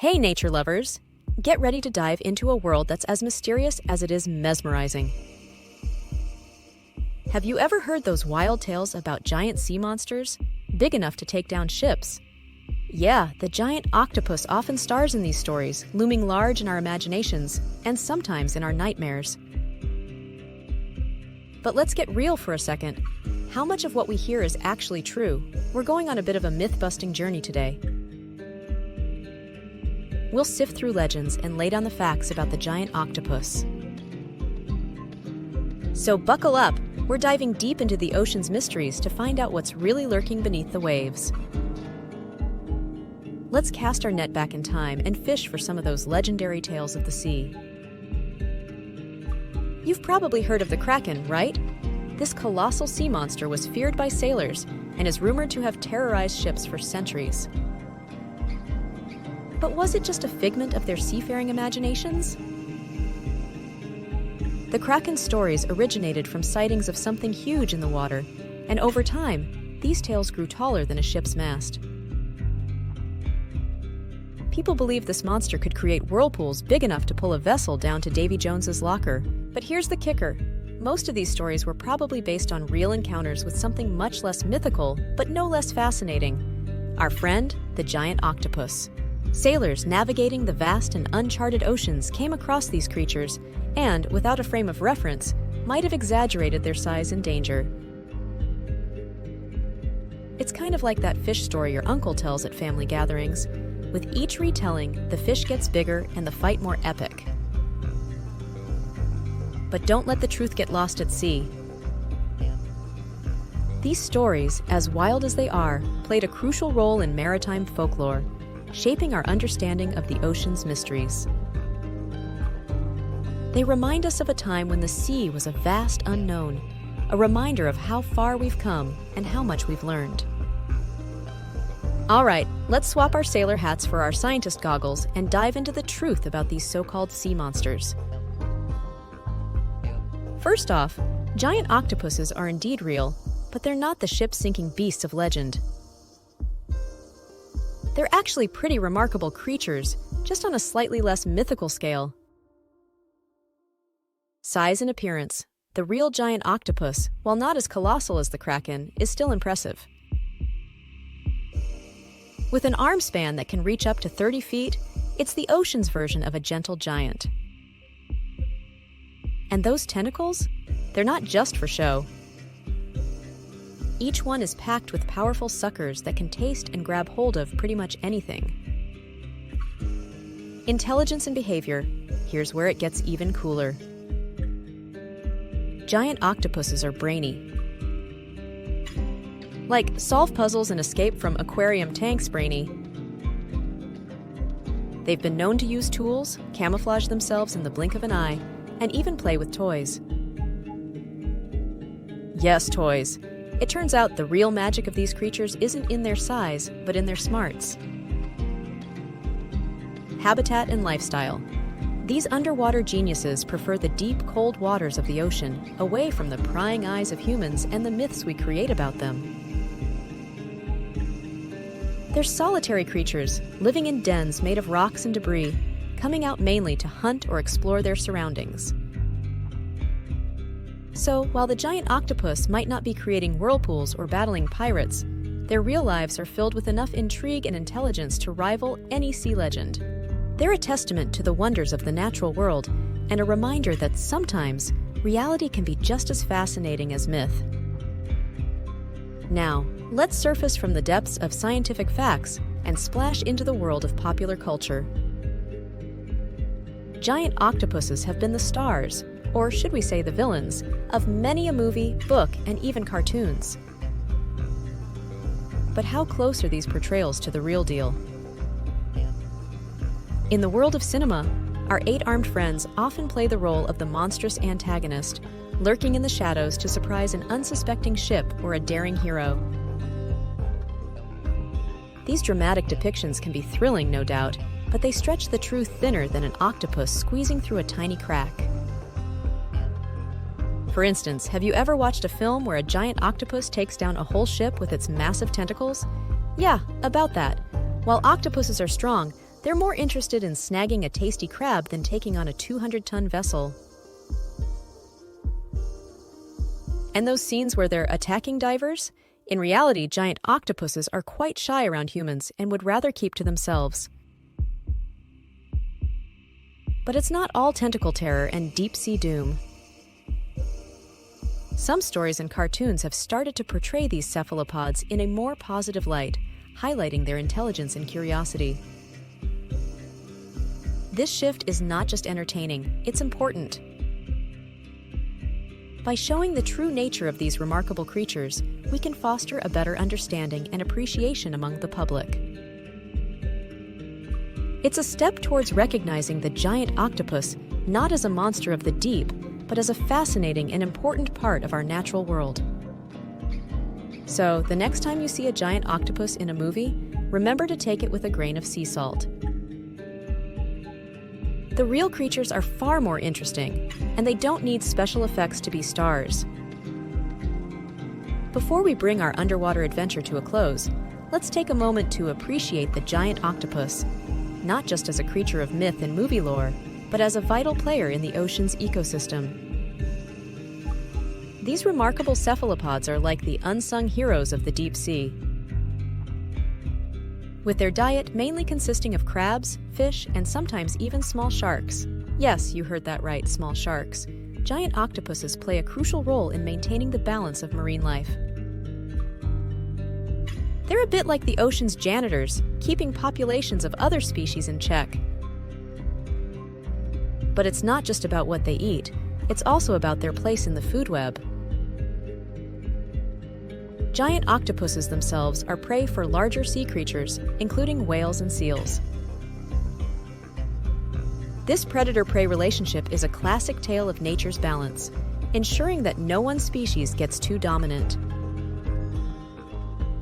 Hey, nature lovers! Get ready to dive into a world that's as mysterious as it is mesmerizing. Have you ever heard those wild tales about giant sea monsters, big enough to take down ships? Yeah, the giant octopus often stars in these stories, looming large in our imaginations, and sometimes in our nightmares. But let's get real for a second. How much of what we hear is actually true? We're going on a bit of a myth-busting journey today. We'll sift through legends and lay down the facts about the giant octopus. So buckle up, we're diving deep into the ocean's mysteries to find out what's really lurking beneath the waves. Let's cast our net back in time and fish for some of those legendary tales of the sea. You've probably heard of the Kraken, right? This colossal sea monster was feared by sailors and is rumored to have terrorized ships for centuries. But was it just a figment of their seafaring imaginations? The Kraken's stories originated from sightings of something huge in the water, and over time, these tales grew taller than a ship's mast. People believe this monster could create whirlpools big enough to pull a vessel down to Davy Jones's locker. But here's the kicker. Most of these stories were probably based on real encounters with something much less mythical, but no less fascinating. Our friend, the giant octopus. Sailors navigating the vast and uncharted oceans came across these creatures and, without a frame of reference, might have exaggerated their size and danger. It's kind of like that fish story your uncle tells at family gatherings. With each retelling, the fish gets bigger and the fight more epic. But don't let the truth get lost at sea. These stories, as wild as they are, played a crucial role in maritime folklore, shaping our understanding of the ocean's mysteries. They remind us of a time when the sea was a vast unknown, a reminder of how far we've come and how much we've learned. All right, let's swap our sailor hats for our scientist goggles and dive into the truth about these so-called sea monsters. First off, giant octopuses are indeed real, but they're not the ship-sinking beasts of legend. They're actually pretty remarkable creatures, just on a slightly less mythical scale. Size and appearance. The real giant octopus, while not as colossal as the Kraken, is still impressive. With an arm span that can reach up to 30 feet, it's the ocean's version of a gentle giant. And those tentacles? They're not just for show. Each one is packed with powerful suckers that can taste and grab hold of pretty much anything. Intelligence and behavior. Here's where it gets even cooler. Giant octopuses are brainy. Like solve puzzles and escape from aquarium tanks brainy. They've been known to use tools, camouflage themselves in the blink of an eye, and even play with toys. Yes, toys. It turns out the real magic of these creatures isn't in their size, but in their smarts. Habitat and lifestyle. These underwater geniuses prefer the deep, cold waters of the ocean, away from the prying eyes of humans and the myths we create about them. They're solitary creatures, living in dens made of rocks and debris, coming out mainly to hunt or explore their surroundings. So, while the giant octopus might not be creating whirlpools or battling pirates, their real lives are filled with enough intrigue and intelligence to rival any sea legend. They're a testament to the wonders of the natural world, and a reminder that sometimes reality can be just as fascinating as myth. Now, let's surface from the depths of scientific facts and splash into the world of popular culture. Giant octopuses have been the stars, or should we say the villains, of many a movie, book, and even cartoons. But how close are these portrayals to the real deal? In the world of cinema, our eight-armed friends often play the role of the monstrous antagonist, lurking in the shadows to surprise an unsuspecting ship or a daring hero. These dramatic depictions can be thrilling, no doubt, but they stretch the truth thinner than an octopus squeezing through a tiny crack. For instance, have you ever watched a film where a giant octopus takes down a whole ship with its massive tentacles? Yeah, about that. While octopuses are strong, They're more interested in snagging a tasty crab than taking on a 200-ton vessel. And those scenes where they're attacking divers? In reality, giant octopuses are quite shy around humans and would rather keep to themselves. But it's not all tentacle terror and deep-sea doom. Some stories and cartoons have started to portray these cephalopods in a more positive light, highlighting their intelligence and curiosity. This shift is not just entertaining, it's important. By showing the true nature of these remarkable creatures, we can foster a better understanding and appreciation among the public. It's a step towards recognizing the giant octopus not as a monster of the deep, but as a fascinating and important part of our natural world. So, the next time you see a giant octopus in a movie, remember to take it with a grain of sea salt. The real creatures are far more interesting, and they don't need special effects to be stars. Before we bring our underwater adventure to a close, let's take a moment to appreciate the giant octopus, not just as a creature of myth and movie lore, but as a vital player in the ocean's ecosystem. These remarkable cephalopods are like the unsung heroes of the deep sea. With their diet mainly consisting of crabs, fish, and sometimes even small sharks. Yes, you heard that right, small sharks. Giant octopuses play a crucial role in maintaining the balance of marine life. They're a bit like the ocean's janitors, keeping populations of other species in check. But it's not just about what they eat, it's also about their place in the food web. Giant octopuses themselves are prey for larger sea creatures, including whales and seals. This predator-prey relationship is a classic tale of nature's balance, ensuring that no one species gets too dominant.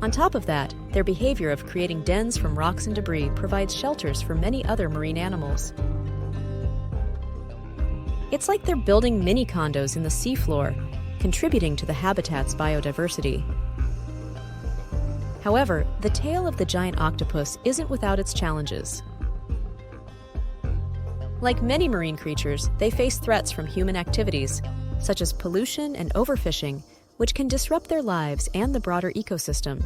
On top of that, their behavior of creating dens from rocks and debris provides shelters for many other marine animals. It's like they're building mini-condos in the seafloor, contributing to the habitat's biodiversity. However, the tale of the giant octopus isn't without its challenges. Like many marine creatures, they face threats from human activities, such as pollution and overfishing, which can disrupt their lives and the broader ecosystem.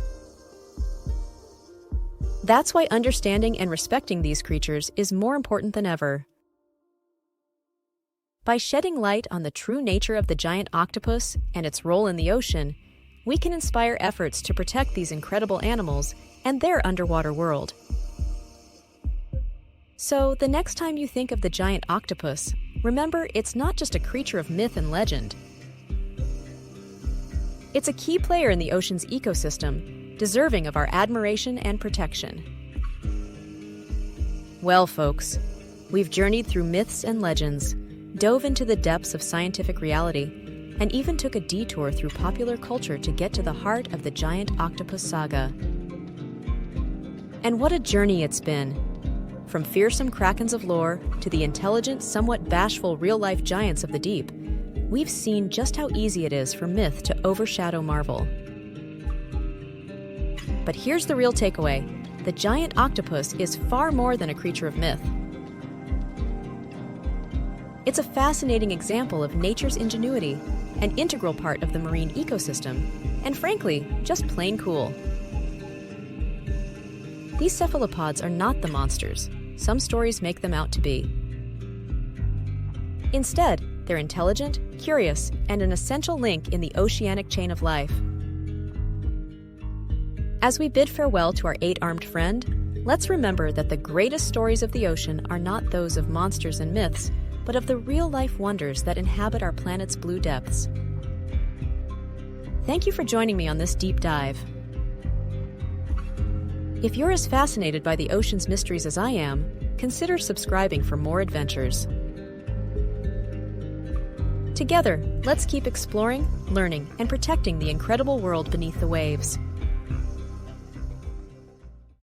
That's why understanding and respecting these creatures is more important than ever. By shedding light on the true nature of the giant octopus and its role in the ocean, we can inspire efforts to protect these incredible animals and their underwater world. So, the next time you think of the giant octopus, remember it's not just a creature of myth and legend. It's a key player in the ocean's ecosystem, deserving of our admiration and protection. Well, folks, we've journeyed through myths and legends, dove into the depths of scientific reality, and even took a detour through popular culture to get to the heart of the giant octopus saga. And what a journey it's been! From fearsome krakens of lore to the intelligent, somewhat bashful real-life giants of the deep, we've seen just how easy it is for myth to overshadow marvel. But here's the real takeaway: the giant octopus is far more than a creature of myth. It's a fascinating example of nature's ingenuity, an integral part of the marine ecosystem, and frankly, just plain cool. These cephalopods are not the monsters some stories make them out to be. Instead, they're intelligent, curious, and an essential link in the oceanic chain of life. As we bid farewell to our eight-armed friend, let's remember that the greatest stories of the ocean are not those of monsters and myths, but of the real-life wonders that inhabit our planet's blue depths. Thank you for joining me on this deep dive. If you're as fascinated by the ocean's mysteries as I am, consider subscribing for more adventures. Together, let's keep exploring, learning, and protecting the incredible world beneath the waves.